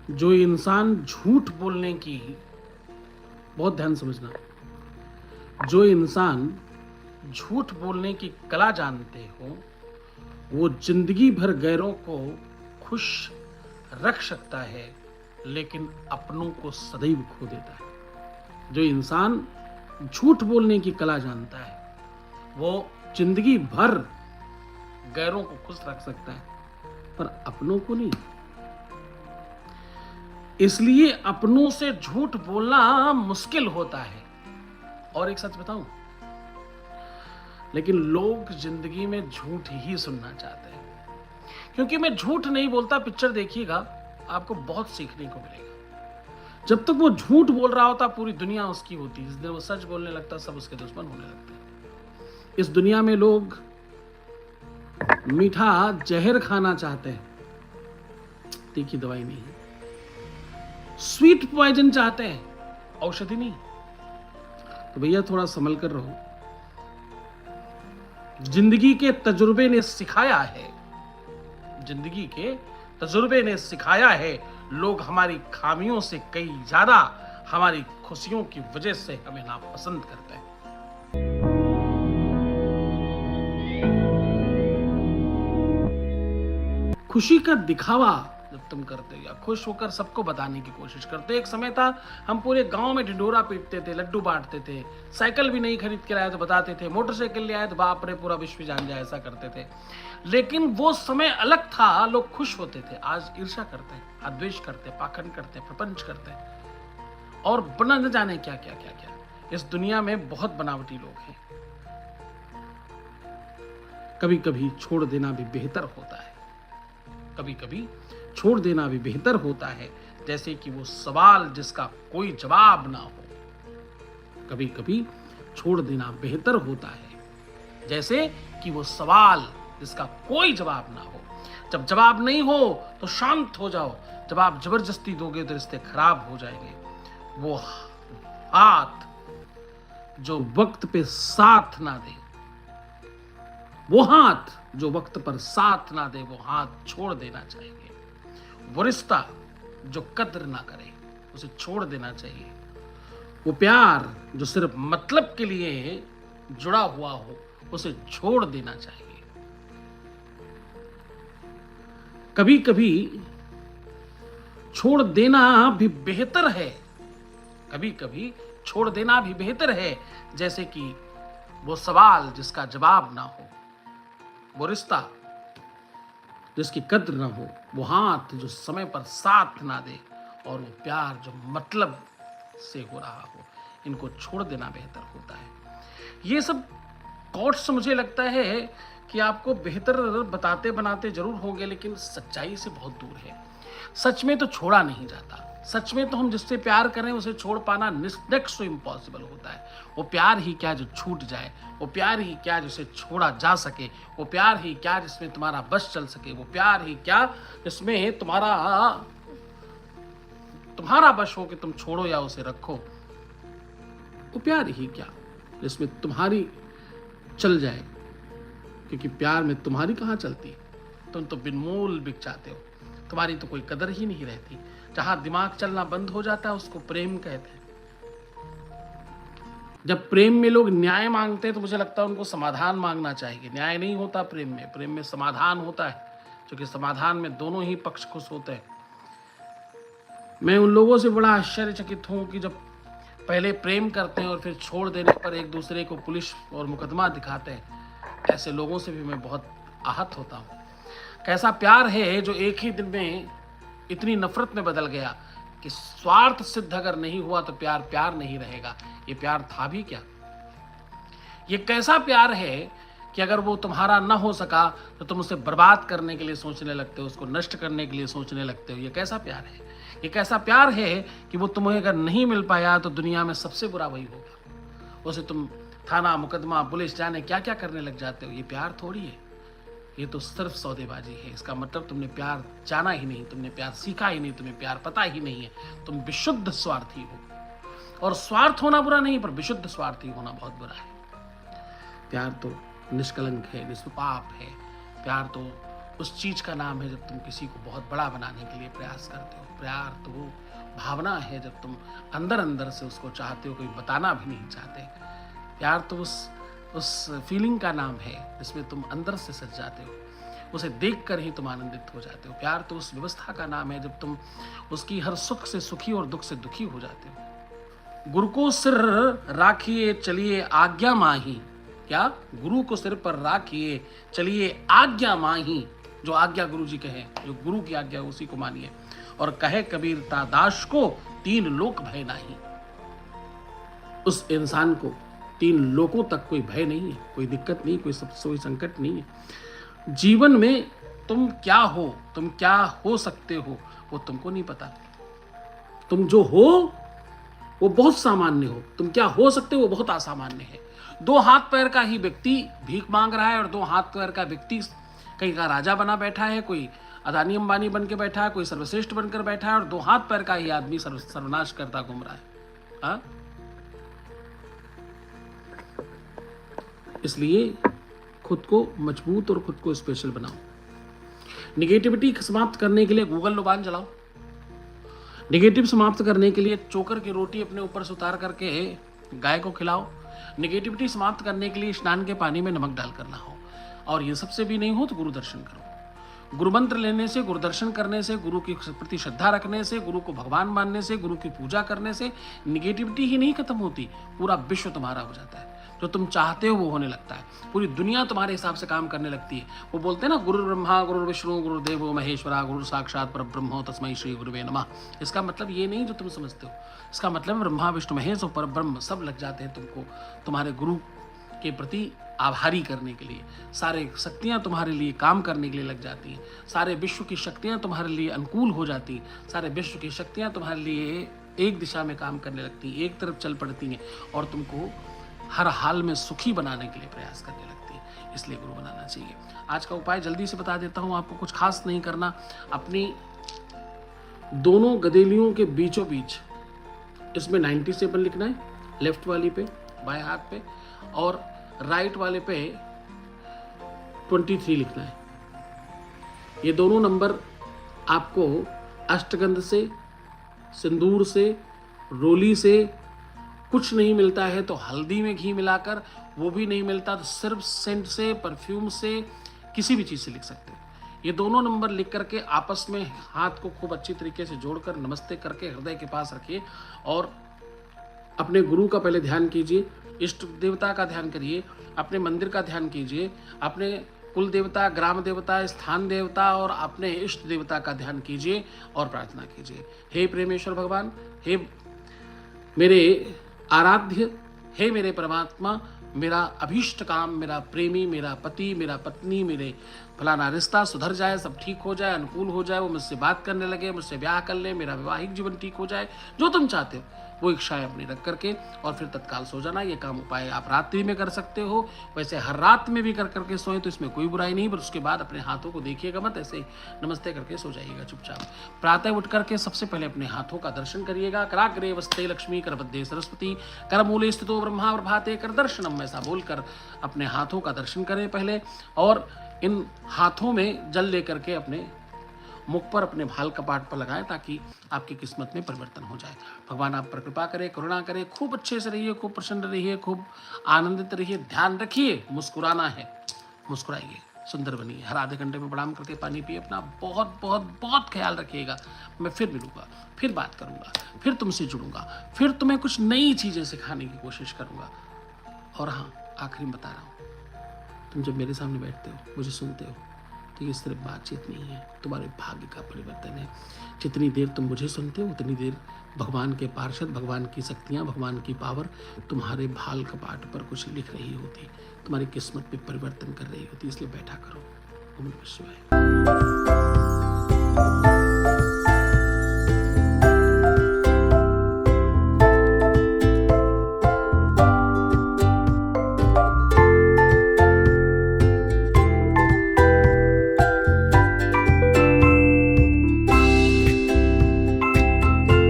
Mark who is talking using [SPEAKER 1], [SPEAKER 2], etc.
[SPEAKER 1] जो इंसान झूठ बोलने की, बहुत ध्यान समझना, जो इंसान झूठ बोलने की कला जानते हो, वो जिंदगी भर गैरों को खुश रख सकता है, लेकिन अपनों को सदैव खो देता है। जो इंसान झूठ बोलने की कला जानता है, वो जिंदगी भर गैरों को खुश रख सकता है, पर अपनों को नहीं। इसलिए अपनों से झूठ बोलना मुश्किल होता है। और एक सच बताऊं, लेकिन लोग जिंदगी में झूठ ही सुनना चाहते हैं। क्योंकि मैं झूठ नहीं बोलता, पिक्चर देखिएगा, आपको बहुत सीखने को मिलेगा। जब तक वो झूठ बोल रहा होता, पूरी दुनिया उसकी होती। जिस दिन वो सच बोलने लगता, सब उसके दुश्मन होने लगते हैं। इस दुनिया में लोग मीठा जहर खाना चाहते हैं, तीखी दवाई नहीं है। स्वीट पॉइजन चाहते हैं, औषधि नहीं। तो भैया थोड़ा संभल कर रहो। जिंदगी के तजुर्बे ने सिखाया है, जिंदगी के तजुर्बे ने सिखाया है, लोग हमारी खामियों से कई ज्यादा हमारी खुशियों की वजह से हमें नापसंद करते हैं। खुशी का दिखावा जब तुम करते हो या खुश होकर सबको बताने की कोशिश करते हो। एक समय था, हम पूरे गांव में ढिंढोरा पीटते थे, लड्डू बांटते थे, साइकिल भी नहीं खरीद के लाए तो बताते थे, मोटरसाइकिल ले आए तो बाप रे पूरा विश्व जान जाए, ऐसा करते थे। लेकिन वो समय अलग था, लोग खुश होते थे। आज ईर्ष्या करते हैं, द्वेष करते हैं, पाखंड करते हैं, प्रपंच करते हैं, और बना न जाने क्या क्या क्या क्या। इस दुनिया में बहुत बनावटी लोग हैं। कभी कभी छोड़ देना भी बेहतर होता है, कभी कभी छोड़ देना भी बेहतर होता है। जैसे कि वो सवाल जिसका कोई जवाब ना हो, कभी कभी छोड़ देना बेहतर होता है। जैसे कि वो सवाल जिसका कोई जवाब ना हो। जब जवाब नहीं हो तो शांत हो जाओ। जब आप जबरदस्ती दोगे तो रिश्ते खराब हो जाएंगे। वो हाथ जो वक्त पे साथ ना दे, वो हाथ जो वक्त पर साथ ना दे, वो हाथ छोड़ देना चाहिए। वो रिश्ता जो कद्र ना करे, उसे छोड़ देना चाहिए। वो प्यार जो सिर्फ मतलब के लिए जुड़ा हुआ हो, उसे छोड़ देना चाहिए। कभी कभी छोड़ देना भी बेहतर है, कभी कभी छोड़ देना भी बेहतर है। जैसे कि वो सवाल जिसका जवाब ना हो, वो रिश्ता जिसकी कद्र ना हो, वो हाथ जो समय पर साथ ना दे, और वो प्यार जो मतलब से हो रहा हो, इनको छोड़ देना बेहतर होता है। ये सब कोट्स मुझे लगता है कि आपको बेहतर बताते बनाते जरूर होंगे, लेकिन सच्चाई से बहुत दूर है। सच में तो छोड़ा नहीं जाता। सच में तो हम जिससे प्यार करें उसे छोड़ पाना नेक्स्ट टू इम्पॉसिबल होता है। वो प्यार ही क्या जो छूट जाए, वो प्यार ही क्या जिसे छोड़ा जा सके, वो प्यार ही क्या जिसमें तुम्हारा बस चल सके, वो प्यार ही क्या जिसमें तुम्हारा बस हो कि तुम छोड़ो या उसे रखो, वो प्यार ही क्या जिसमें तुम्हारी चल जाए। क्योंकि प्यार में तुम्हारी कहाँ चलती, तुम तो बिनमोल बिक जाते हो, तुम्हारी तो कोई कदर ही नहीं रहती। जहां दिमाग चलना बंद हो जाता है उसको प्रेम कहते हैं। जब प्रेम में लोग न्याय मांगते हैं तो मुझे लगता है उनको समाधान मांगना चाहिए। न्याय नहीं होता प्रेम में, प्रेम में समाधान होता है, क्योंकि समाधान में दोनों ही पक्ष खुश होते हैं। मैं उन लोगों से बड़ा आश्चर्यचकित हूं कि जब पहले प्रेम करते हैं और फिर छोड़ देने पर एक दूसरे को पुलिस और मुकदमा दिखाते हैं। ऐसे लोगों से भी मैं बहुत आहत होता हूं। कैसा प्यार है जो एक ही दिन में इतनी नफरत में बदल गया कि स्वार्थ सिद्ध अगर नहीं हुआ तो प्यार प्यार नहीं रहेगा। ये प्यार था भी क्या? ये कैसा प्यार है कि अगर वो तुम्हारा ना हो सका तो तुम उसे बर्बाद करने के लिए सोचने लगते हो, उसको नष्ट करने के लिए सोचने लगते हो। ये कैसा प्यार है? ये कैसा प्यार है कि वो तुम्हें अगर नहीं मिल पाया तो दुनिया में सबसे बुरा वही होगा। उसे तुम थाना मुकदमा पुलिस जाने क्या क्या करने लग जाते हो। ये प्यार थोड़ी है, ये तो सिर्फ सौदेबाजी है। इसका मतलब तुमने प्यार जाना ही नहीं, तुमने प्यार सीखा ही नहीं, तुम्हें प्यार पता ही नहीं है। तुम विशुद्ध स्वार्थी हो। और स्वार्थ होना बुरा नहीं, पर विशुद्ध स्वार्थी होना बहुत बुरा है। प्यार तो निष्कलंक है, निष्पाप है। प्यार तो उस चीज का नाम है जब तुम किसी को बहुत बड़ा बनाने के लिए प्रयास करते हो। प्यार तो वो भावना है जब तुम अंदर अंदर से उसको चाहते हो, कोई बताना भी नहीं चाहते। प्यार तो उस फीलिंग का नाम है जिसमें तुम अंदर से सज जाते हो, उसे देखकर ही तुम आनंदित हो जाते हो। प्यार तो उस व्यवस्था का नाम है जब तुम उसकी हर सुख से सुखी और दुख से दुखी हो जाते हो। गुरु को सिर राखिए चलिए आज्ञा माही, क्या? गुरु को सिर पर राखिए चलिए आज्ञा माही। जो आज्ञा गुरु जी कहे, जो गुरु की आज्ञा उसी को मानिए। और कहे कबीर तादाश को तीन लोक भय नहीं। उस इंसान को तीन लोकों तक कोई भय नहीं है, कोई दिक्कत नहीं, कोई संकट नहीं है। जीवन में तुम क्या हो, तुम क्या हो सकते हो, वो तुमको नहीं पता। तुम जो हो वो बहुत सामान्य हो, तुम क्या हो सकते हो वो बहुत असामान्य है। दो हाथ पैर का ही व्यक्ति भीख मांग रहा है और दो हाथ पैर का व्यक्ति कहीं का राजा बना बैठा है, कोई अदानी अंबानी बन के बैठा है, कोई सर्वश्रेष्ठ बनकर बैठा है, और दो हाथ पैर का ही आदमी सर्वनाश करता घूम रहा है। हा? इसलिए खुद को मजबूत और खुद को स्पेशल बनाओ। निगेटिविटी समाप्त करने के लिए गूगल लुबान चलाओ। निगेटिव समाप्त करने के लिए चोकर की रोटी अपने ऊपर से उतार करके गाय को खिलाओ। निगेटिविटी समाप्त करने के लिए स्नान के पानी में नमक डालकर नहाओ। और ये सबसे भी नहीं हो तो गुरु दर्शन करो। गुरु मंत्र लेने से, गुरु दर्शन करने से, गुरु के प्रति श्रद्धा रखने से, गुरु को भगवान मानने से, गुरु की पूजा करने से निगेटिविटी ही नहीं खत्म होती, पूरा विश्व तुम्हारा हो जाता है। जो तुम चाहते हो वो होने लगता है, पूरी दुनिया तुम्हारे हिसाब से काम करने लगती है। वो बोलते हैं ना, गुरु ब्रह्मा गुरु विष्णु गुरुदेवो महेश्वरा गुरु साक्षात परब्रह्म तस्मै श्री गुरुवे नमः। इसका मतलब ये नहीं जो तुम समझते हो, इसका मतलब ब्रह्मा विष्णु महेश और परब्रह्म सब लग जाते हैं तुमको तुम्हारे गुरु के प्रति आभारी करने के लिए। सारे शक्तियां तुम्हारे लिए काम करने के लिए लग जाती हैं, सारे विश्व की शक्तियां तुम्हारे लिए अनुकूल हो जाती हैं, सारे विश्व की शक्तियां तुम्हारे लिए एक दिशा में काम करने लगती हैं, एक तरफ चल पड़ती हैं और तुमको हर हाल में सुखी बनाने के लिए प्रयास करने लगती है। इसलिए गुरु बनाना चाहिए। आज का उपाय जल्दी से बता देता हूँ, आपको कुछ खास नहीं करना। अपनी दोनों गदेलियों के बीचों बीच इसमें 97 लिखना है, लेफ्ट वाली पे बाएं हाथ पे, और राइट वाले पे 23 लिखना है। ये दोनों नंबर आपको अष्टगंध से, सिंदूर से, रोली से कुछ नहीं मिलता है तो हल्दी में घी मिलाकर, वो भी नहीं मिलता तो सिर्फ सेंट से, परफ्यूम से, किसी भी चीज़ से लिख सकते हैं। ये दोनों नंबर लिख करके आपस में हाथ को खूब अच्छी तरीके से जोड़कर नमस्ते करके हृदय के पास रखिए और अपने गुरु का पहले ध्यान कीजिए, इष्ट देवता का ध्यान करिए, अपने मंदिर का ध्यान कीजिए, अपने कुल देवता, ग्राम देवता, स्थान देवता और अपने इष्ट देवता का ध्यान कीजिए और प्रार्थना कीजिए। हे प्रेमेश्वर भगवान, हे मेरे आराध्य, हे मेरे परमात्मा, मेरा अभीष्ट काम, मेरा प्रेमी, मेरा पति, मेरा पत्नी, मेरे फलाना रिश्ता सुधर जाए, सब ठीक हो जाए, अनुकूल हो जाए, वो मुझसे बात करने लगे, मुझसे ब्याह कर ले, मेरा वैवाहिक जीवन ठीक हो जाए, जो तुम चाहते हो वो इच्छाएं अपनी रख करके और फिर तत्काल सो जाना। ये काम उपाय आप रात्रि में कर सकते हो, वैसे हर रात में भी कर करके सोएं तो इसमें कोई बुराई नहीं, पर उसके बाद अपने हाथों को देखिएगा मत, ऐसे नमस्ते करके सो जाइएगा चुपचाप। प्रातः उठ करके सबसे पहले अपने हाथों का दर्शन करिएगा। कराग्रे वस्ते लक्ष्मी, करबद्धे सरस्वती, करमूले स्थितो ब्रह्मा प्रभाते कर दर्शनम, ऐसा बोलकर अपने हाथों का दर्शन करें पहले, और इन हाथों में जल लेकर के अपने मुख पर, अपने भाल कपाट पर लगाएं ताकि आपकी किस्मत में परिवर्तन हो जाए। भगवान आप पर कृपा करें, करुणा करें, खूब अच्छे से रहिए, खूब प्रसन्न रहिए, खूब आनंदित रहिए। ध्यान रखिए मुस्कुराना है, मुस्कुराइए, सुंदर बनिए। हर आधे घंटे में प्रणाम करके पानी पिए। अपना बहुत बहुत बहुत ख्याल रखिएगा। मैं फिर मिलूंगा, फिर बात करूंगा, फिर तुमसे जुड़ूंगा, फिर तुम्हें कुछ नई चीज़ें सिखाने की कोशिश करूंगा। और हाँ, आखिरी में बता रहा हूँ, तुम जब मेरे सामने बैठते हो, मुझे सुनते हो, तो ये सिर्फ बातचीत नहीं है, तुम्हारे भाग्य का परिवर्तन है। जितनी देर तुम मुझे सुनते हो उतनी देर भगवान के पार्षद, भगवान की शक्तियाँ, भगवान की पावर तुम्हारे भाल कपाट पर कुछ लिख रही होती, तुम्हारी किस्मत पे परिवर्तन कर रही होती। इसलिए बैठा करो। ओम नमः शिवाय।